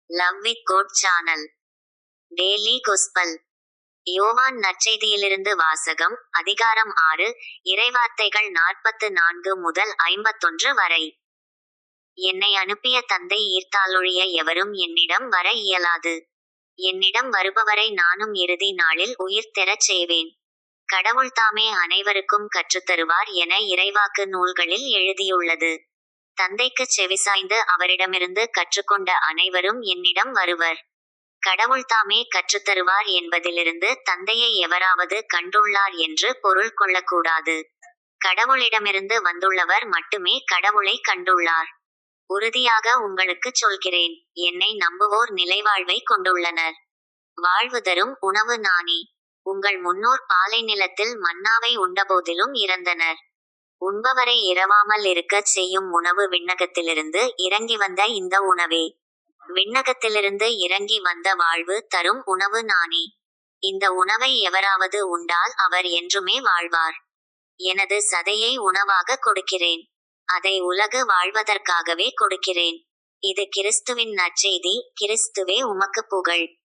Love with God channel daily gospel. யோவான் நற்செய்தியிலிருந்து வாசகம். அதிகாரம் 6, இறைவார்த்தைகள் 44 முதல் 51 வரை. என்னை அனுப்பிய தந்தை ஈர்த்தாலொழிய எவரும் என்னிடம் வர இயலாது. என்னிடம் வருபவரை நானும் இறுதி நாளில் உயிர் தெறச் செய்வேன். கடவுள்தாமே அனைவருக்கும் கற்றுத்தருவார் என இறைவாக்கு நூல்களில் எழுதியுள்ளது. தந்தைக்குச் செவிசாய்ந்து அவரிடமிருந்து கற்றுக்கொண்ட அனைவரும் என்னிடம் வருவர். கடவுள்தாமே கற்றுத்தருவார் என்பதிலிருந்து தந்தையை எவராவது கண்டுள்ளார் என்று பொருள் கொள்ளக்கூடாது. கடவுளிடமிருந்து வந்துள்ளவர் மட்டுமே கடவுளை கண்டுள்ளார். உறுதியாக உங்களுக்குச் சொல்கிறேன், என்னை நம்புவோர் நிலைவாழ்வை கொண்டுள்ளனர். வாழ்வு தரும் உணவு நானே. உங்கள் முன்னோர் பாலை நிலத்தில் மன்னாவை உண்டபோதிலும் இறந்தனர். உண்பவரை இரவாமல் இருக்கச் செய்யும் உணவு விண்ணகத்திலிருந்து இறங்கி வந்த இந்த உணவே. விண்ணகத்திலிருந்து இறங்கி வந்த வாழ்வு தரும் உணவு நானே. இந்த உணவை எவராவது உண்டால் அவர் என்றுமே வாழ்வார். எனது சதையை உணவாக கொடுக்கிறேன். அதை உலகு வாழ்வதற்காகவே கொடுக்கிறேன். இது கிறிஸ்துவின் நற்செய்தி. கிறிஸ்துவே உமக்கு புகழ்.